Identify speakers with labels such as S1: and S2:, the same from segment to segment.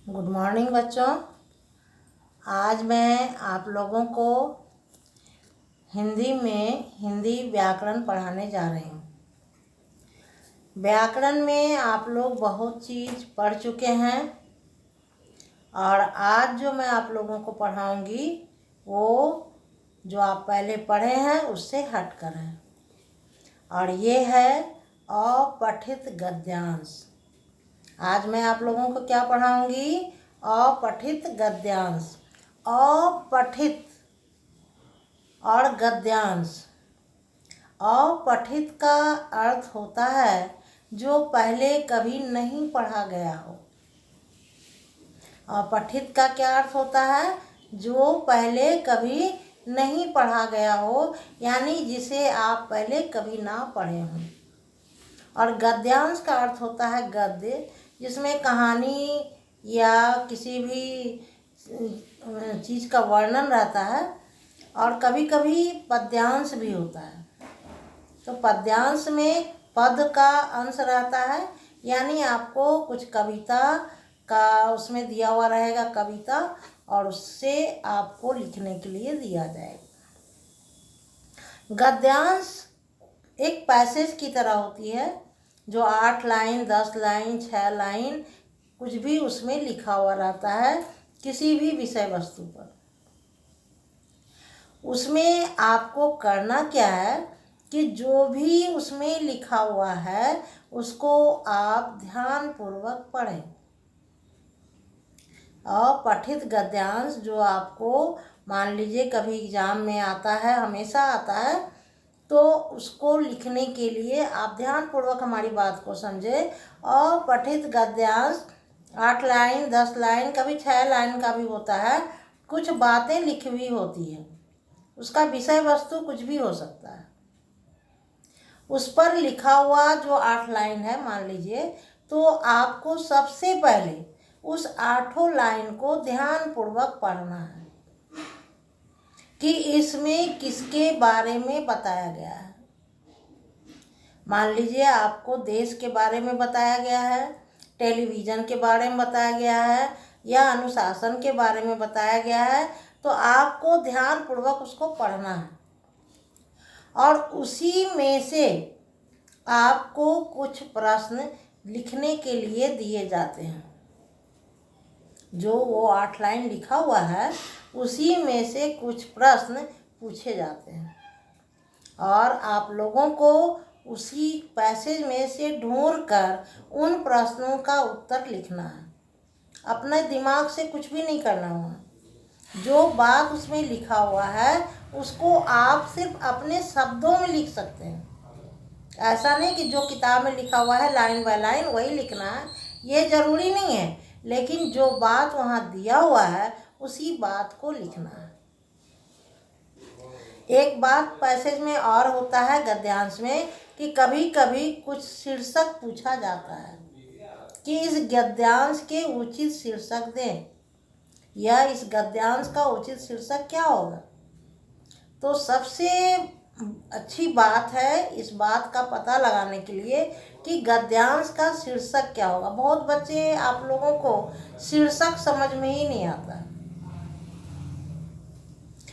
S1: Good morning बच्चों। आज मैं आप लोगों को हिंदी व्याकरण पढ़ाने जा रही हूँ। व्याकरण में आप लोग बहुत चीज़ पढ़ चुके हैं और आज जो मैं आप लोगों को पढ़ाऊँगी वो जो आप पहले पढ़े हैं उससे हटकर है और ये है अपठित गद्यांश। आज मैं आप लोगों को क्या पढ़ाऊंगी? अपठित गद्यांश। अपठित और गद्यांश। अपठित का अर्थ होता है जो पहले कभी नहीं पढ़ा गया हो। अपठित का क्या अर्थ होता है? जो पहले कभी नहीं पढ़ा गया हो, यानी जिसे आप पहले कभी ना पढ़े हों। और गद्यांश का अर्थ होता है गद्य, जिसमें कहानी या किसी भी चीज़ का वर्णन रहता है और कभी कभी पद्यांश भी होता है। तो पद्यांश में पद का अंश रहता है, यानी आपको कुछ कविता का उसमें दिया हुआ रहेगा कविता, और उससे आपको लिखने के लिए दिया जाएगा। गद्यांश एक पैसेज की तरह होती है जो 8 लाइन, 10 लाइन, 6 लाइन कुछ भी उसमें लिखा हुआ रहता है किसी भी विषय वस्तु पर। उसमें आपको करना क्या है कि जो भी उसमें लिखा हुआ है उसको आप ध्यानपूर्वक पढ़ें। अपठित गद्यांश जो आपको मान लीजिए कभी एग्जाम में आता है, हमेशा आता है, तो उसको लिखने के लिए आप ध्यानपूर्वक हमारी बात को समझें। अपठित गद्यांश 8 लाइन, 10 लाइन, कभी 6 लाइन का भी होता है। कुछ बातें लिखी हुई होती हैं, उसका विषय वस्तु कुछ भी हो सकता है। उस पर लिखा हुआ जो 8 लाइन है मान लीजिए, तो आपको सबसे पहले उस 8 लाइन को ध्यानपूर्वक पढ़ना है कि इसमें किसके बारे में बताया गया है। मान लीजिए आपको देश के बारे में बताया गया है, टेलीविज़न के बारे में बताया गया है या अनुशासन के बारे में बताया गया है, तो आपको ध्यानपूर्वक उसको पढ़ना है। और उसी में से आपको कुछ प्रश्न लिखने के लिए दिए जाते हैं। जो वो 8 लाइन लिखा हुआ है उसी में से कुछ प्रश्न पूछे जाते हैं और आप लोगों को उसी पैसेज में से ढूंढकर उन प्रश्नों का उत्तर लिखना है। अपने दिमाग से कुछ भी नहीं करना हुआ। जो बात उसमें लिखा हुआ है उसको आप सिर्फ अपने शब्दों में लिख सकते हैं। ऐसा नहीं कि जो किताब में लिखा हुआ है लाइन बाय लाइन वही लिखना है, ये ज़रूरी नहीं है, लेकिन जो बात वहाँ दिया हुआ है उसी बात को लिखना है। एक बात पैसेज में और होता है गद्यांश में कि कभी कभी कुछ शीर्षक पूछा जाता है कि इस गद्यांश के उचित शीर्षक दें, या इस गद्यांश का उचित शीर्षक क्या होगा। तो सबसे अच्छी बात है इस बात का पता लगाने के लिए कि गद्यांश का शीर्षक क्या होगा। बहुत बच्चे आप लोगों को शीर्षक समझ में ही नहीं आता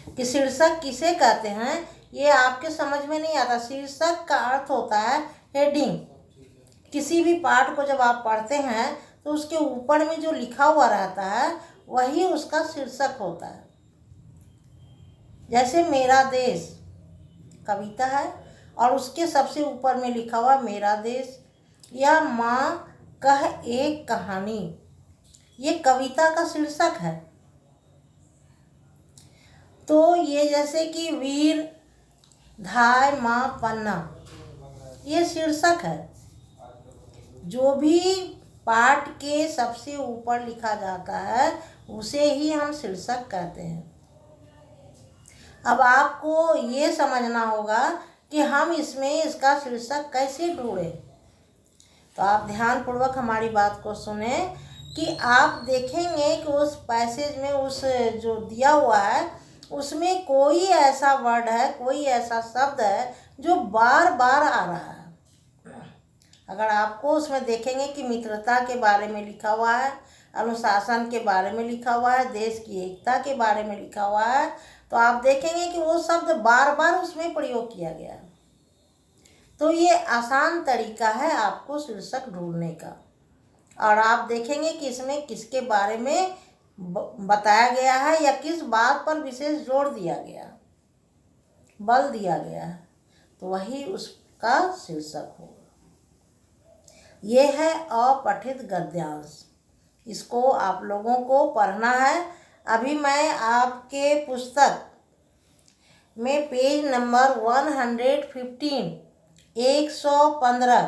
S1: कि शीर्षक किसे कहते हैं, ये आपके समझ में नहीं आता। शीर्षक का अर्थ होता है हेडिंग। किसी भी पाठ को जब आप पढ़ते हैं तो उसके ऊपर में जो लिखा हुआ रहता है वही उसका शीर्षक होता है। जैसे मेरा देश कविता है और उसके सबसे ऊपर में लिखा हुआ मेरा देश, या माँ कह एक कहानी, ये कविता का शीर्षक है। तो ये जैसे कि वीर धाय माँ पन्ना, ये शीर्षक है। जो भी पाठ के सबसे ऊपर लिखा जाता है उसे ही हम शीर्षक कहते हैं। अब आपको ये समझना होगा कि हम इसमें इसका शीर्षक कैसे ढूंढें। तो आप ध्यानपूर्वक हमारी बात को सुने कि आप देखेंगे कि उस पैसेज में उस जो दिया हुआ है उसमें कोई ऐसा वर्ड है, कोई ऐसा शब्द है जो बार बार आ रहा है। अगर आपको उसमें देखेंगे कि मित्रता के बारे में लिखा हुआ है, अनुशासन के बारे में लिखा हुआ है, देश की एकता के बारे में लिखा हुआ है, तो आप देखेंगे कि वो शब्द बार बार उसमें प्रयोग किया गया है। तो ये आसान तरीका है आपको शीर्षक ढूंढने का। और आप देखेंगे कि इसमें किसके बारे में बताया गया है या किस बात पर विशेष जोर दिया गया, बल दिया गया है, तो वही उसका शीर्षक होगा। ये है अपठित गद्यांश। इसको आप लोगों को पढ़ना है। अभी मैं आपके पुस्तक में पेज नंबर 115 115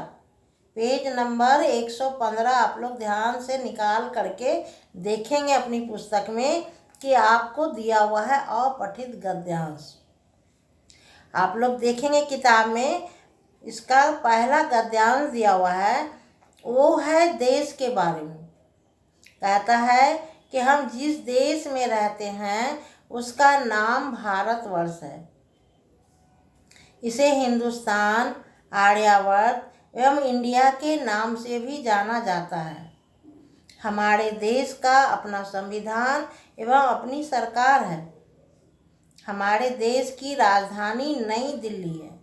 S1: पेज नंबर 115 आप लोग ध्यान से निकाल करके देखेंगे अपनी पुस्तक में कि आपको दिया हुआ है अपठित गद्यांश। आप लोग देखेंगे किताब में इसका पहला गद्यांश दिया हुआ है, वो है देश के बारे में। कहता है कि हम जिस देश में रहते हैं उसका नाम भारतवर्ष है। इसे हिंदुस्तान, आर्यावर्त एवं इंडिया के नाम से भी जाना जाता है। हमारे देश का अपना संविधान एवं अपनी सरकार है। हमारे देश की राजधानी नई दिल्ली है।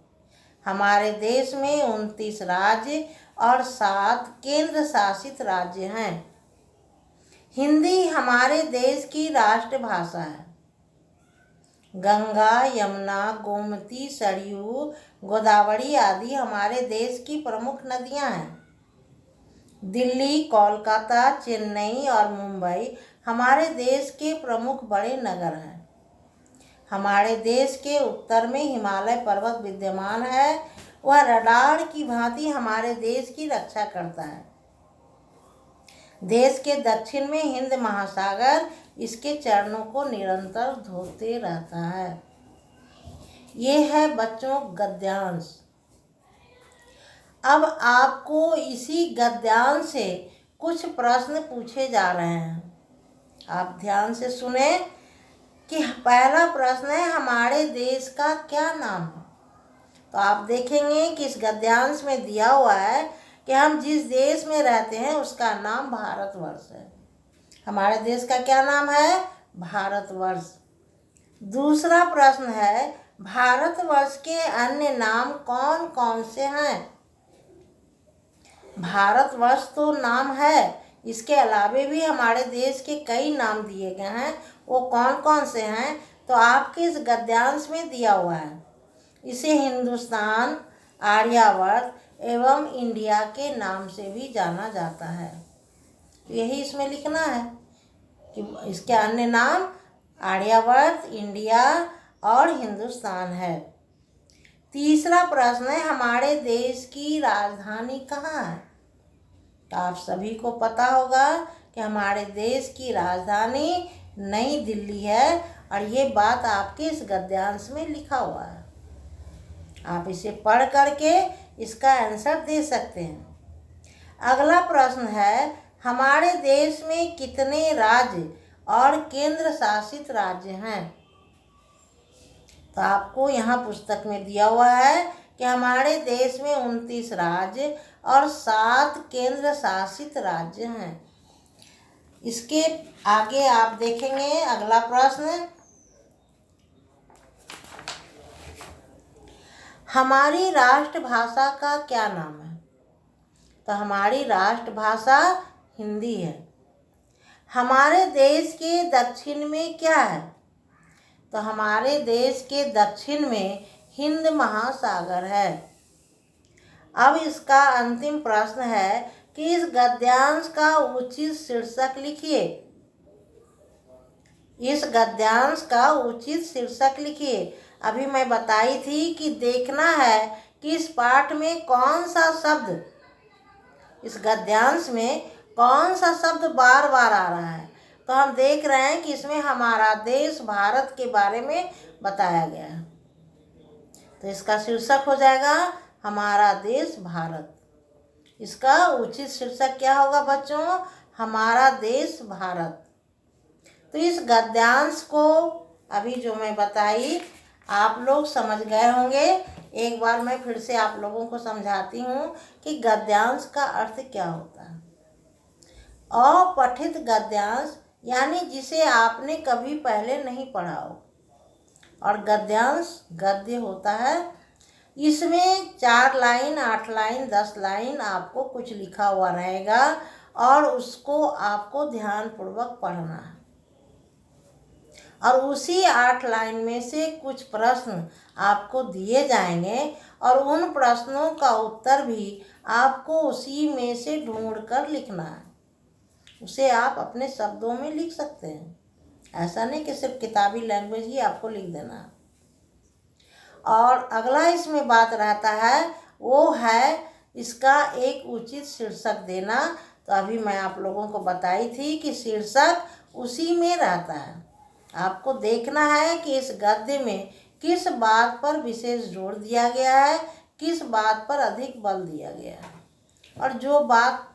S1: हमारे देश में 29 राज्य और 7 केंद्र शासित राज्य हैं। हिंदी हमारे देश की राष्ट्रभाषा है। गंगा, यमुना, गोमती, सरयू, गोदावरी आदि हमारे देश की प्रमुख नदियां हैं। दिल्ली, कोलकाता, चेन्नई और मुंबई हमारे देश के प्रमुख बड़े नगर हैं। हमारे देश के उत्तर में हिमालय पर्वत विद्यमान है। वह रडार की भांति हमारे देश की रक्षा करता है। देश के दक्षिण में हिंद महासागर इसके चरणों को निरंतर धोते रहता है। ये है बच्चों गद्यांश। अब आपको इसी गद्यांश से कुछ प्रश्न पूछे जा रहे हैं। आप ध्यान से सुने कि पहला प्रश्न है, हमारे देश का क्या नाम है? तो आप देखेंगे कि इस गद्यांश में दिया हुआ है कि हम जिस देश में रहते हैं उसका नाम भारतवर्ष है। हमारे देश का क्या नाम है? भारतवर्ष। दूसरा प्रश्न है, भारतवर्ष के अन्य नाम कौन कौन से हैं? भारतवर्ष तो नाम है, इसके अलावे भी हमारे देश के कई नाम दिए गए हैं। वो कौन कौन से हैं? तो आपके इस गद्यांश में दिया हुआ है। इसे हिंदुस्तान, आर्यावर्त एवं इंडिया के नाम से भी जाना जाता है। तो यही इसमें लिखना है कि इसके अन्य नाम आर्यावर्त, इंडिया और हिंदुस्तान है। तीसरा प्रश्न है, हमारे देश की राजधानी कहाँ है? तो आप सभी को पता होगा कि हमारे देश की राजधानी नई दिल्ली है और ये बात आपके इस गद्यांश में लिखा हुआ है। आप इसे पढ़ करके इसका आंसर दे सकते हैं। अगला प्रश्न है, हमारे देश में कितने राज्य और केंद्र शासित राज्य हैं? तो आपको यहाँ पुस्तक में दिया हुआ है कि हमारे देश में 29 राज्य और 7 केंद्र शासित राज्य हैं। इसके आगे आप देखेंगे अगला प्रश्न, हमारी राष्ट्रभाषा का क्या नाम है? तो हमारी राष्ट्रभाषा हिंदी है। हमारे देश के दक्षिण में क्या है? तो हमारे देश के दक्षिण में हिंद महासागर है। अब इसका अंतिम प्रश्न है कि इस गद्यांश का उचित शीर्षक लिखिए। इस गद्यांश का उचित शीर्षक लिखिए। अभी मैं बताई थी कि देखना है कि इस पाठ में कौन सा शब्द, इस गद्यांश में कौन सा शब्द बार बार आ रहा है। तो हम देख रहे हैं कि इसमें हमारा देश भारत के बारे में बताया गया है। तो इसका शीर्षक हो जाएगा हमारा देश भारत। इसका उचित शीर्षक क्या होगा बच्चों? हमारा देश भारत। तो इस गद्यांश को अभी जो मैं बताई आप लोग समझ गए होंगे। एक बार मैं फिर से आप लोगों को समझाती हूँ कि गद्यांश का अर्थ क्या होता है। अपठित गद्यांश यानी जिसे आपने कभी पहले नहीं पढ़ा हो। और गद्यांश गद्य होता है, इसमें 4 लाइन 8 लाइन 10 लाइन आपको कुछ लिखा हुआ रहेगा और उसको आपको ध्यानपूर्वक पढ़ना है। और उसी 8 लाइन में से कुछ प्रश्न आपको दिए जाएंगे और उन प्रश्नों का उत्तर भी आपको उसी में से ढूंढ कर लिखना है। उसे आप अपने शब्दों में लिख सकते हैं, ऐसा नहीं कि सिर्फ किताबी लैंग्वेज ही आपको लिख देना। और अगला इसमें बात रहता है वो है इसका एक उचित शीर्षक देना। तो अभी मैं आप लोगों को बताई थी कि शीर्षक उसी में रहता है। आपको देखना है कि इस गद्य में किस बात पर विशेष जोर दिया गया है, किस बात पर अधिक बल दिया गया है, और जो बात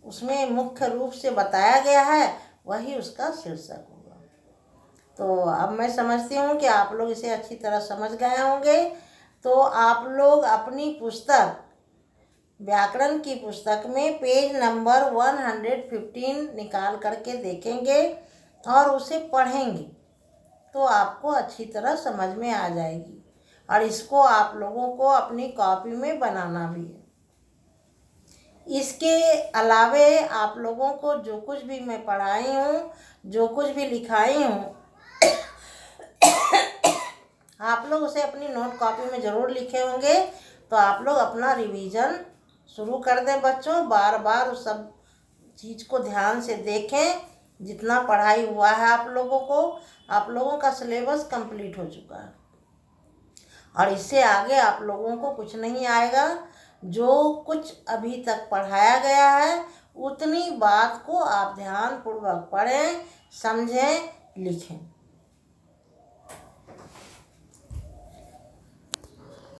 S1: उसमें मुख्य रूप से बताया गया है वही उसका शीर्षक होगा। तो अब मैं समझती हूँ कि आप लोग इसे अच्छी तरह समझ गए होंगे। तो आप लोग अपनी पुस्तक व्याकरण की पुस्तक में पेज नंबर 115 निकाल करके देखेंगे और उसे पढ़ेंगे तो आपको अच्छी तरह समझ में आ जाएगी। और इसको आप लोगों को अपनी कॉपी में बनाना भी है। इसके अलावे आप लोगों को जो कुछ भी मैं पढ़ाई हूँ, जो कुछ भी लिखाई हूँ, आप लोग उसे अपनी नोट कॉपी में ज़रूर लिखे होंगे। तो आप लोग अपना रिवीजन शुरू कर दें बच्चों, बार बार उस सब चीज़ को ध्यान से देखें। जितना पढ़ाई हुआ है आप लोगों का सिलेबस कंप्लीट हो चुका है और इससे आगे आप लोगों को कुछ नहीं आएगा। जो कुछ अभी तक पढ़ाया गया है उतनी बात को आप ध्यानपूर्वक पढ़ें, समझें, लिखें।